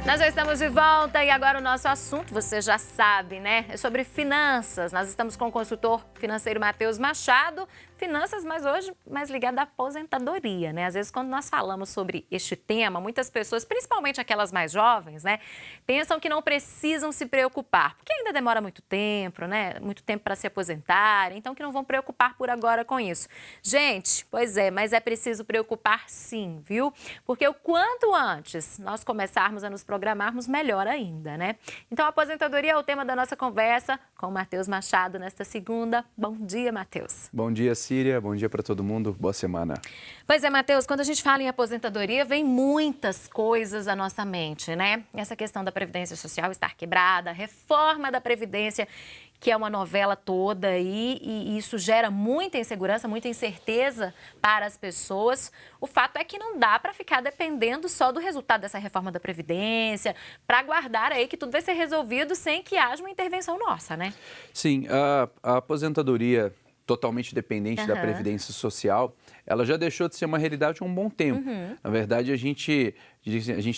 Nós já estamos de volta e agora o nosso assunto, você já sabe, né? É sobre finanças. Nós estamos com o consultor financeiro Matheus Machado. Finanças, mas hoje mais ligado à aposentadoria, né? Às vezes, quando nós falamos sobre este tema, muitas pessoas, principalmente aquelas mais jovens, né, pensam que não precisam se preocupar, porque ainda demora muito tempo, né? Muito tempo para se aposentar, então que não vão preocupar por agora com isso. Gente, pois é, mas é preciso preocupar sim, viu? Porque o quanto antes nós começarmos a nos programarmos, melhor ainda, né? Então, a aposentadoria é o tema da nossa conversa com o Matheus Machado nesta segunda. Bom dia, Matheus. Bom dia, Síria. Bom dia para todo mundo. Boa semana. Pois é, Matheus, quando a gente fala em aposentadoria, vem muitas coisas à nossa mente, né? Essa questão da Previdência Social estar quebrada, a reforma da Previdência, que é uma novela toda aí, e isso gera muita insegurança, muita incerteza para as pessoas. O fato é que não dá para ficar dependendo só do resultado dessa reforma da Previdência, para aguardar aí que tudo vai ser resolvido sem que haja uma intervenção nossa, né? Sim, a aposentadoria totalmente dependente da Previdência Social, ela já deixou de ser uma realidade há um bom tempo. Na verdade, a gente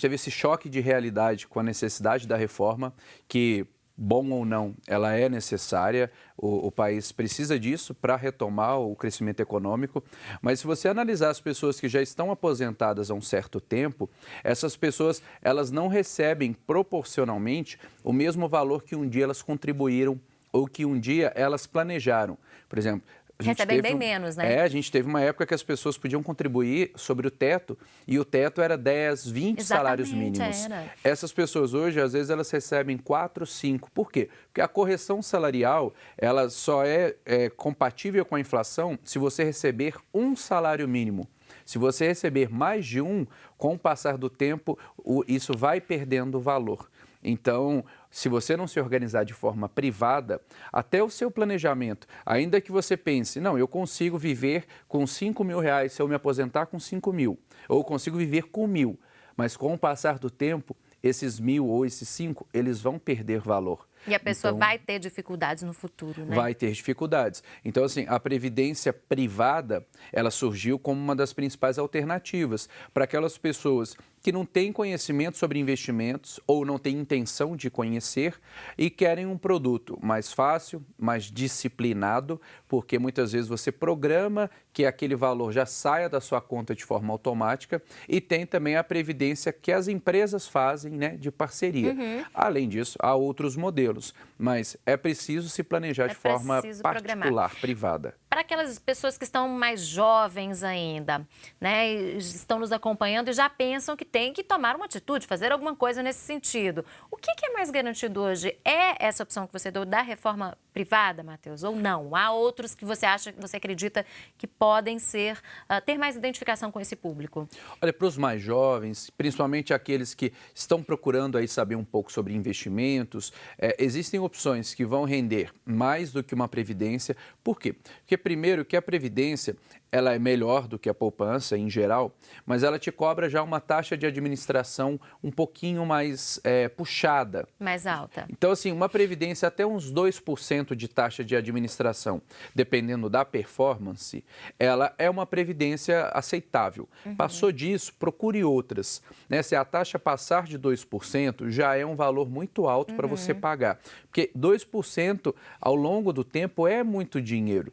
teve esse choque de realidade com a necessidade da reforma, que, bom ou não, ela é necessária, o país precisa disso para retomar o crescimento econômico, mas se você analisar as pessoas que já estão aposentadas há um certo tempo, essas pessoas elas não recebem proporcionalmente o mesmo valor que um dia elas contribuíram ou que um dia elas planejaram. Por exemplo, recebem bem menos, né? A gente teve uma época que as pessoas podiam contribuir sobre o teto e o teto era 10, 20 salários mínimos. Essas pessoas hoje, às vezes, elas recebem 4, 5. Por quê? Porque a correção salarial, ela só é compatível com a inflação se você receber um salário mínimo. Se você receber mais de um, com o passar do tempo, isso vai perdendo valor. Então, se você não se organizar de forma privada, até o seu planejamento, ainda que você pense, não, eu consigo viver com 5 mil reais se eu me aposentar com 5 mil, ou consigo viver com 1.000, mas com o passar do tempo, esses 1.000 ou esses 5, eles vão perder valor. E a pessoa vai ter dificuldades no futuro, né? Vai ter dificuldades. Então, assim, a previdência privada, ela surgiu como uma das principais alternativas para aquelas pessoas que não têm conhecimento sobre investimentos ou não têm intenção de conhecer e querem um produto mais fácil, mais disciplinado, porque muitas vezes você programa que aquele valor já saia da sua conta de forma automática, e tem também a previdência que as empresas fazem, né, de parceria. Além disso, há outros modelos, mas é preciso se planejar de forma particular, privada. Para aquelas pessoas que estão mais jovens ainda, né, estão nos acompanhando e já pensam que tem que tomar uma atitude, fazer alguma coisa nesse sentido. O que é mais garantido hoje? É essa opção que você deu da reforma privada, Matheus, ou não? Há outros que você acha, que você acredita que podem ser, ter mais identificação com esse público? Olha, para os mais jovens, principalmente aqueles que estão procurando aí saber um pouco sobre investimentos, existem opções que vão render mais do que uma previdência. Por quê? Porque primeiro que a previdência, ela é melhor do que a poupança em geral, mas ela te cobra já uma taxa de administração um pouquinho mais puxada. Mais alta. Então, assim, uma previdência até uns 2% de taxa de administração, dependendo da performance, ela é uma previdência aceitável. Passou disso, procure outras, né? Se a taxa passar de 2%, já é um valor muito alto para você pagar, porque 2% ao longo do tempo é muito dinheiro.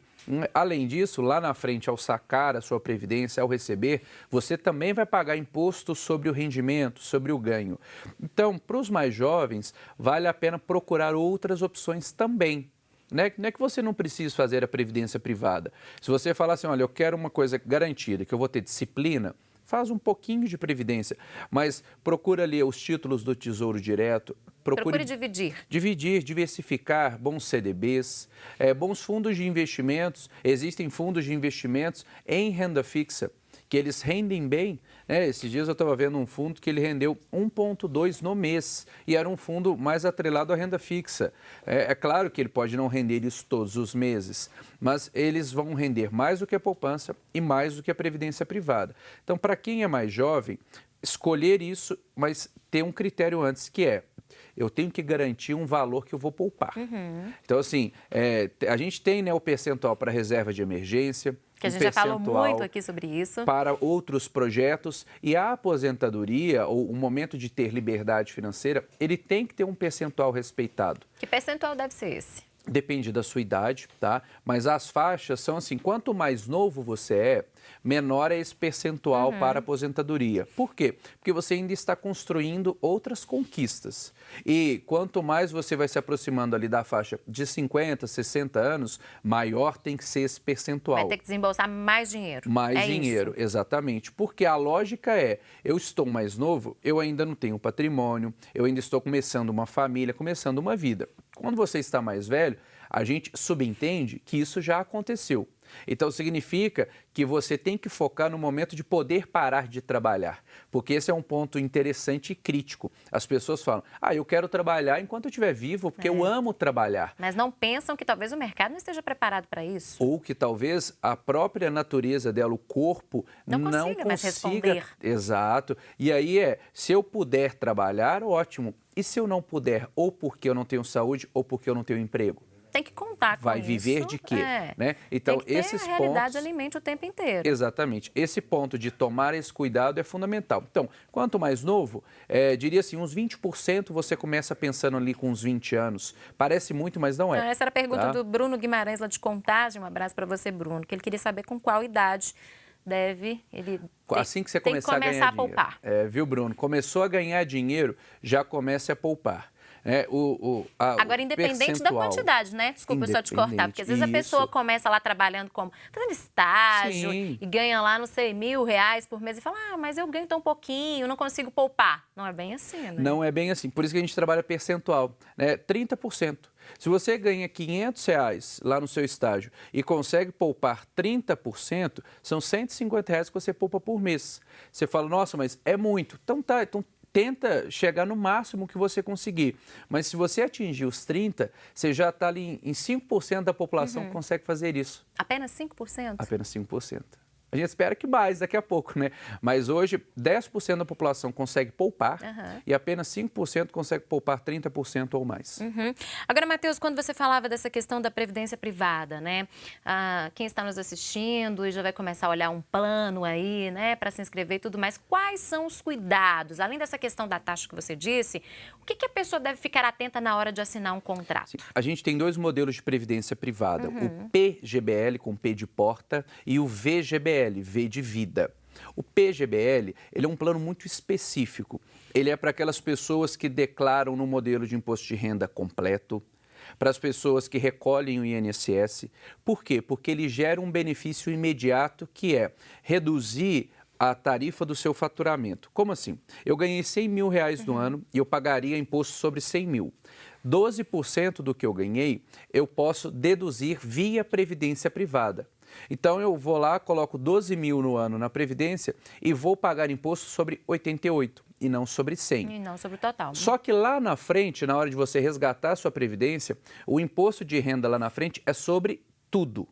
Além disso, lá na frente, ao sacar a sua previdência, ao receber, você também vai pagar imposto sobre o rendimento, sobre o ganho. Então, para os mais jovens, vale a pena procurar outras opções também. Não é que você não precisa fazer a previdência privada. Se você falar assim, olha, eu quero uma coisa garantida, que eu vou ter disciplina, faz um pouquinho de previdência, mas procura ali os títulos do Tesouro Direto. Procure dividir. Diversificar, bons CDBs, bons fundos de investimentos. Existem fundos de investimentos em renda fixa, que eles rendem bem. Esses dias eu estava vendo um fundo que ele rendeu 1,2 no mês e era um fundo mais atrelado à renda fixa. É claro que ele pode não render isso todos os meses, mas eles vão render mais do que a poupança e mais do que a previdência privada. Então, para quem é mais jovem, escolher isso, mas ter um critério antes, que é: eu tenho que garantir um valor que eu vou poupar. Então, assim, a gente tem, né, o percentual para reserva de emergência, que a gente já falou muito aqui sobre isso. Para outros projetos, e a aposentadoria, ou o momento de ter liberdade financeira, ele tem que ter um percentual respeitado. Que percentual deve ser esse? Depende da sua idade, tá? Mas as faixas são assim, quanto mais novo você é, menor é esse percentual para a aposentadoria. Por quê? Porque você ainda está construindo outras conquistas. E quanto mais você vai se aproximando ali da faixa de 50, 60 anos, maior tem que ser esse percentual. Vai ter que desembolsar mais dinheiro. Mais dinheiro, isso? Exatamente. Porque a lógica é, eu estou mais novo, eu ainda não tenho patrimônio, eu ainda estou começando uma família, começando uma vida. Quando você está mais velho, a gente subentende que isso já aconteceu. Então, significa que você tem que focar no momento de poder parar de trabalhar, porque esse é um ponto interessante e crítico. As pessoas falam, eu quero trabalhar enquanto eu estiver vivo, porque eu amo trabalhar. Mas não pensam que talvez o mercado não esteja preparado para isso. Ou que talvez a própria natureza dela, o corpo, não consiga mais responder. Exato. E aí se eu puder trabalhar, ótimo. E se eu não puder, ou porque eu não tenho saúde, ou porque eu não tenho emprego? Tem que contar com Vai isso. viver de quê? Né? Então, tem que ter esses a realidade pontos alimenta o tempo inteiro. Exatamente. Esse ponto de tomar esse cuidado é fundamental. Então, quanto mais novo, diria assim, uns 20% você começa pensando ali com uns 20 anos. Parece muito, mas não é. Essa era a pergunta tá? do Bruno Guimarães, lá de Contagem. Um abraço para você, Bruno, que ele queria saber com qual idade assim que você começar a ganhar dinheiro. Poupar. Viu, Bruno? Começou a ganhar dinheiro, já comece a poupar. Agora, independente da quantidade, né? Desculpa só te cortar, porque às vezes a pessoa começa lá trabalhando fazendo estágio e ganha lá, não sei, R$1.000 por mês e fala, mas eu ganho tão pouquinho, não consigo poupar. Não é bem assim, né? Não é bem assim, por isso que a gente trabalha percentual, né? 30%. Se você ganha R$500 lá no seu estágio e consegue poupar 30%, são R$150 que você poupa por mês. Você fala, nossa, mas é muito. Então tá, tenta chegar no máximo que você conseguir. Mas se você atingir os 30%, você já está ali em 5% da população que consegue fazer isso. Apenas 5%? Apenas 5%. A gente espera que mais daqui a pouco, né? Mas hoje, 10% da população consegue poupar e apenas 5% consegue poupar 30% ou mais. Agora, Matheus, quando você falava dessa questão da previdência privada, né? Quem está nos assistindo e já vai começar a olhar um plano aí, né? Para se inscrever e tudo mais, quais são os cuidados? Além dessa questão da taxa que você disse, o que a pessoa deve ficar atenta na hora de assinar um contrato? Sim. A gente tem dois modelos de previdência privada, o PGBL, com P de porta, e o VGBL, V de vida. O PGBL, ele é um plano muito específico. Ele é para aquelas pessoas que declaram no modelo de imposto de renda completo, para as pessoas que recolhem o INSS. Por quê? Porque ele gera um benefício imediato, que é reduzir a tarifa do seu faturamento. Como assim? Eu ganhei R$100 mil no ano e eu pagaria imposto sobre 100 mil. 12% do que eu ganhei, eu posso deduzir via previdência privada. Então, eu vou lá, coloco 12 mil no ano na Previdência e vou pagar imposto sobre 88 e não sobre 100. E não sobre o total. Né? Só que lá na frente, na hora de você resgatar a sua Previdência, o imposto de renda lá na frente é sobre tudo.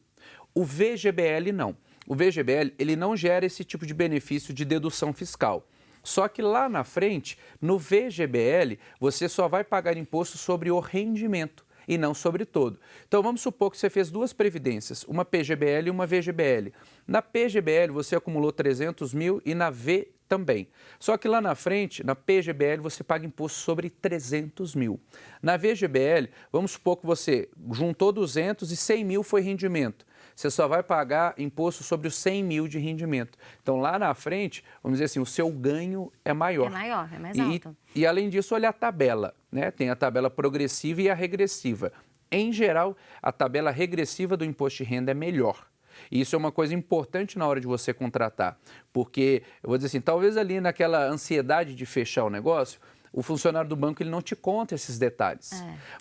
O VGBL não. O VGBL, ele não gera esse tipo de benefício de dedução fiscal. Só que lá na frente, no VGBL, você só vai pagar imposto sobre o rendimento e não sobre todo. Então, vamos supor que você fez duas previdências, uma PGBL e uma VGBL. Na PGBL, você acumulou 300 mil e na V também. Só que lá na frente, na PGBL, você paga imposto sobre 300 mil. Na VGBL, vamos supor que você juntou 200 e 100 mil foi rendimento. Você só vai pagar imposto sobre os 100 mil de rendimento. Então, lá na frente, vamos dizer assim, o seu ganho é maior. É maior, é mais alto. E além disso, olha a tabela, né? Tem a tabela progressiva e a regressiva. Em geral, a tabela regressiva do imposto de renda é melhor. E isso é uma coisa importante na hora de você contratar, porque, eu vou dizer assim, talvez ali naquela ansiedade de fechar o negócio, o funcionário do banco ele não te conta esses detalhes.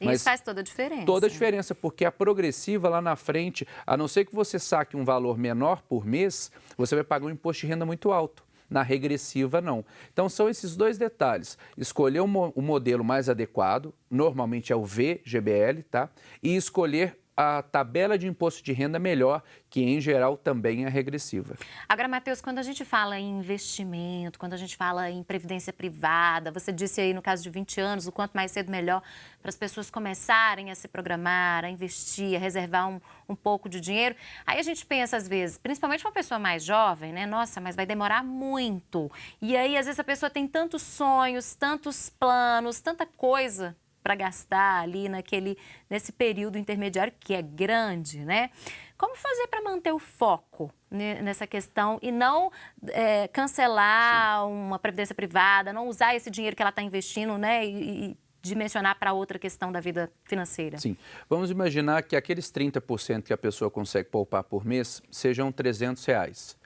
Mas isso faz toda a diferença. Toda a diferença, porque a progressiva lá na frente, a não ser que você saque um valor menor por mês, você vai pagar um imposto de renda muito alto. Na regressiva, não. Então, são esses dois detalhes. Escolher o modelo mais adequado, normalmente é o VGBL, tá? E escolher a tabela de imposto de renda melhor, que em geral também é regressiva. Agora, Matheus, quando a gente fala em investimento, quando a gente fala em previdência privada, você disse aí no caso de 20 anos, o quanto mais cedo melhor para as pessoas começarem a se programar, a investir, a reservar um pouco de dinheiro. Aí a gente pensa às vezes, principalmente uma pessoa mais jovem, né? Nossa, mas vai demorar muito. E aí às vezes a pessoa tem tantos sonhos, tantos planos, tanta coisa para gastar ali nesse período intermediário que é grande, né? Como fazer para manter o foco nessa questão e não cancelar uma previdência privada, não usar esse dinheiro que ela está investindo, né? E dimensionar para outra questão da vida financeira? Sim. Vamos imaginar que aqueles 30% que a pessoa consegue poupar por mês sejam R$300.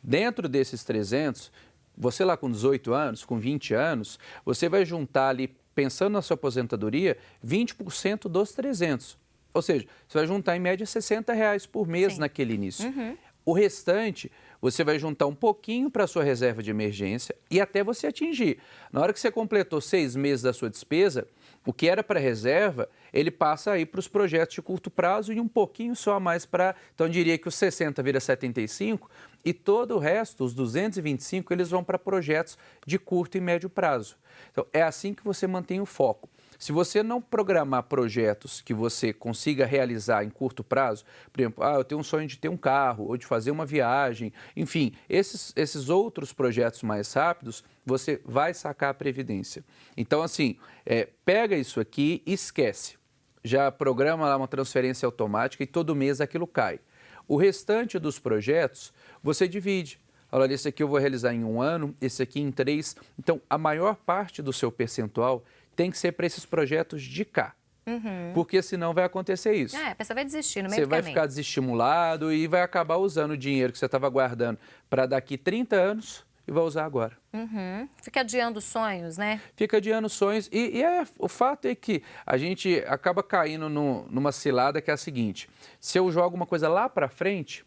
Dentro desses 300, você lá com 18 anos, com 20 anos, você vai juntar ali, pensando na sua aposentadoria, 20% dos 300. Ou seja, você vai juntar em média R$60 por mês. Sim. Naquele início. O restante, você vai juntar um pouquinho para a sua reserva de emergência e até você atingir. Na hora que você completou 6 meses da sua despesa, o que era para reserva, ele passa aí para os projetos de curto prazo e um pouquinho só a mais para... Então, eu diria que os 60 vira 75 e todo o resto, os 225, eles vão para projetos de curto e médio prazo. Então, é assim que você mantém o foco. Se você não programar projetos que você consiga realizar em curto prazo, por exemplo, eu tenho um sonho de ter um carro ou de fazer uma viagem, enfim, esses outros projetos mais rápidos, você vai sacar a Previdência. Então, assim, pega isso aqui e esquece. Já programa lá uma transferência automática e todo mês aquilo cai. O restante dos projetos, você divide. Olha, esse aqui eu vou realizar em 1 ano, esse aqui em 3. Então, a maior parte do seu percentual tem que ser para esses projetos de cá. Porque senão vai acontecer isso. A pessoa vai desistir no meio do caminho. Você vai ficar desestimulado e vai acabar usando o dinheiro que você estava guardando para daqui 30 anos e vai usar agora. Fica adiando sonhos, né? Fica adiando sonhos. O fato é que a gente acaba caindo numa cilada que é a seguinte: se eu jogo uma coisa lá para frente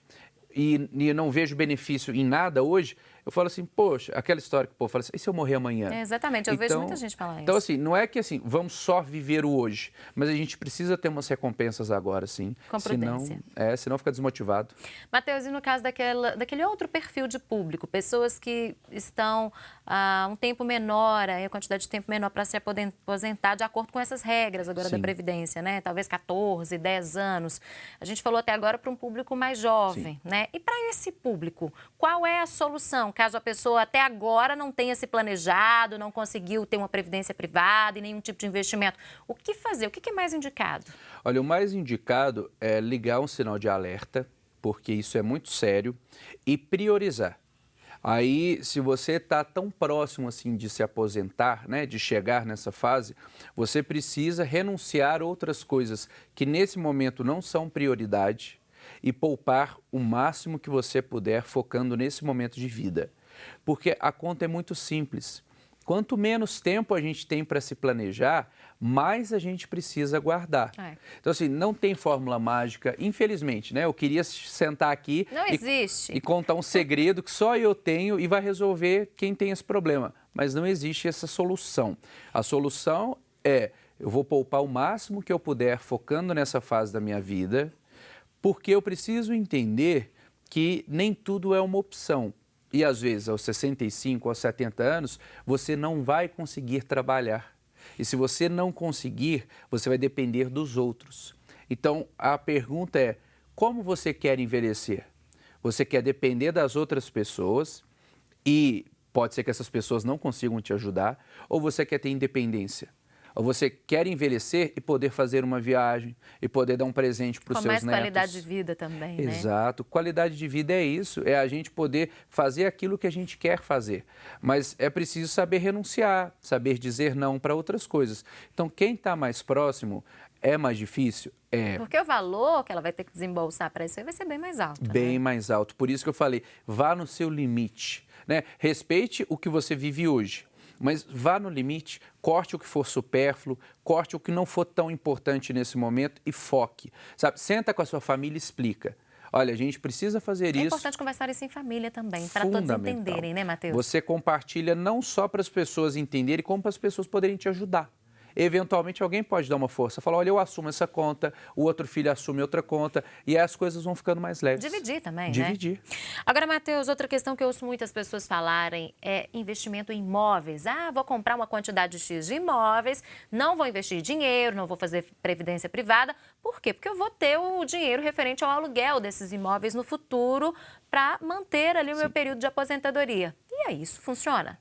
e não vejo benefício em nada hoje, eu falo assim, poxa, aquela história que o povo fala assim, e se eu morrer amanhã? Exatamente, eu vejo muita gente falar isso. Então, assim, não é que assim, vamos só viver o hoje, mas a gente precisa ter umas recompensas agora, sim. Com prudência. Senão fica desmotivado. Matheus, e no caso daquele outro perfil de público, pessoas que estão um tempo menor, a quantidade de tempo menor para se aposentar de acordo com essas regras agora da Previdência, né? Talvez 14, 10 anos. A gente falou até agora para um público mais jovem, né? E para esse público, qual é a solução? Caso a pessoa até agora não tenha se planejado, não conseguiu ter uma previdência privada e nenhum tipo de investimento. O que fazer? O que é mais indicado? Olha, o mais indicado é ligar um sinal de alerta, porque isso é muito sério, e priorizar. Aí, se você está tão próximo assim de se aposentar, né, de chegar nessa fase, você precisa renunciar a outras coisas que nesse momento não são prioridade e poupar o máximo que você puder focando nesse momento de vida. Porque a conta é muito simples. Quanto menos tempo a gente tem para se planejar, mais a gente precisa guardar. Então, assim, não tem fórmula mágica, infelizmente, né? Eu queria sentar aqui e contar um segredo que só eu tenho e vai resolver quem tem esse problema. Mas não existe essa solução. A solução é, eu vou poupar o máximo que eu puder focando nessa fase da minha vida, porque eu preciso entender que nem tudo é uma opção. E às vezes, aos 65, aos 70 anos, você não vai conseguir trabalhar. E se você não conseguir, você vai depender dos outros. Então, a pergunta é, como você quer envelhecer? Você quer depender das outras pessoas e pode ser que essas pessoas não consigam te ajudar, ou você quer ter independência? Ou você quer envelhecer e poder fazer uma viagem e poder dar um presente para os seus netos. Com mais qualidade de vida também, né? Exato. Qualidade de vida é isso, é a gente poder fazer aquilo que a gente quer fazer. Mas é preciso saber renunciar, saber dizer não para outras coisas. Então, quem está mais próximo é mais difícil? É. Porque o valor que ela vai ter que desembolsar para isso aí vai ser bem mais alto. Bem mais alto. Por isso que eu falei, vá no seu limite, né? Respeite o que você vive hoje. Mas vá no limite, corte o que for supérfluo, corte o que não for tão importante nesse momento e foque. Sabe, senta com a sua família e explica. Olha, a gente precisa fazer isso. É importante conversar isso em família também, para todos entenderem, né, Matheus? Você compartilha não só para as pessoas entenderem, como para as pessoas poderem te ajudar. eventualmente alguém pode dar uma força, falar, olha, eu assumo essa conta, o outro filho assume outra conta, e aí as coisas vão ficando mais leves. Dividir também, Dividir. né? Agora, Matheus, outra questão que eu ouço muitas pessoas falarem é investimento em imóveis. Ah, vou comprar uma quantidade X de imóveis, não vou investir dinheiro, não vou fazer previdência privada. Por quê? Porque eu vou ter o dinheiro referente ao aluguel desses imóveis no futuro para manter ali o meu período de aposentadoria. E aí, isso funciona?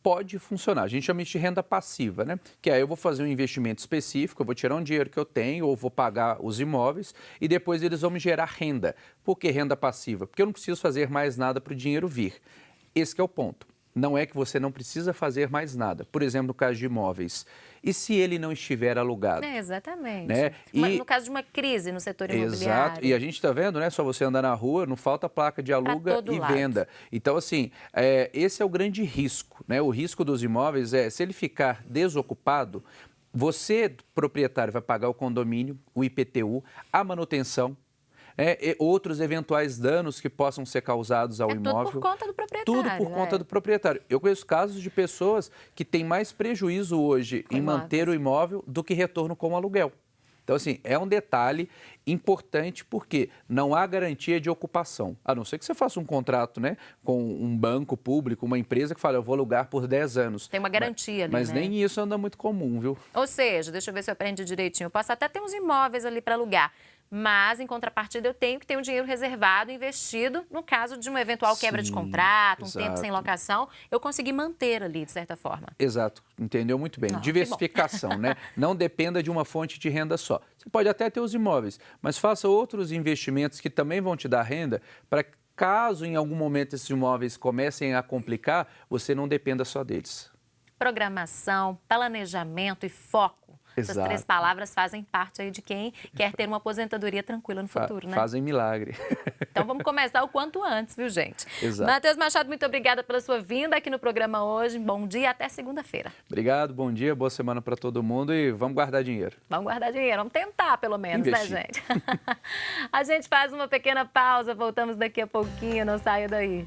Pode funcionar. A gente chama isso de renda passiva, né? Que aí eu vou fazer um investimento específico, eu vou tirar um dinheiro que eu tenho ou vou pagar os imóveis e depois eles vão me gerar renda. Por que renda passiva? Porque eu não preciso fazer mais nada para o dinheiro vir. Esse que é o ponto. Não é que você não precisa fazer mais nada. Por exemplo, no caso de imóveis. E se ele não estiver alugado? Exatamente. Né? No caso de uma crise no setor imobiliário. Exato. E a gente está vendo, né? Só você andar na rua, não falta placa de aluga e venda. Então, assim, esse é o grande risco, né? O risco dos imóveis é, se ele ficar desocupado, você, proprietário, vai pagar o condomínio, o IPTU, a manutenção, e outros eventuais danos que possam ser causados ao imóvel. Tudo por conta do proprietário. Tudo por conta do proprietário. Eu conheço casos de pessoas que têm mais prejuízo hoje em manter o imóvel do que retorno com o aluguel. Então, assim, é um detalhe importante porque não há garantia de ocupação. A não ser que você faça um contrato, né, com um banco público, uma empresa que fala, eu vou alugar por 10 anos. Tem uma garantia ali, mas né? nem isso anda muito comum, viu? Ou seja, deixa eu ver se eu aprendi direitinho. Eu posso até ter uns imóveis ali para alugar, mas, em contrapartida, eu tenho que ter um dinheiro reservado, investido, no caso de uma eventual quebra de contrato, um tempo sem locação, eu consegui manter ali, de certa forma. Exato, entendeu muito bem. Diversificação, né? Não dependa de uma fonte de renda só. Você pode até ter os imóveis, mas faça outros investimentos que também vão te dar renda para que, caso em algum momento esses imóveis comecem a complicar, você não dependa só deles. Programação, planejamento e foco. Essas Exato. 3 palavras fazem parte aí de quem quer ter uma aposentadoria tranquila no futuro, né? Fazem milagre. Então vamos começar o quanto antes, viu, gente? Exato. Matheus Machado, muito obrigada pela sua vinda aqui no programa hoje. Bom dia e até segunda-feira. Obrigado, bom dia, boa semana para todo mundo e vamos guardar dinheiro. Vamos guardar dinheiro, vamos tentar pelo menos, investir. Né, gente? A gente faz uma pequena pausa, voltamos daqui a pouquinho, não saia daí.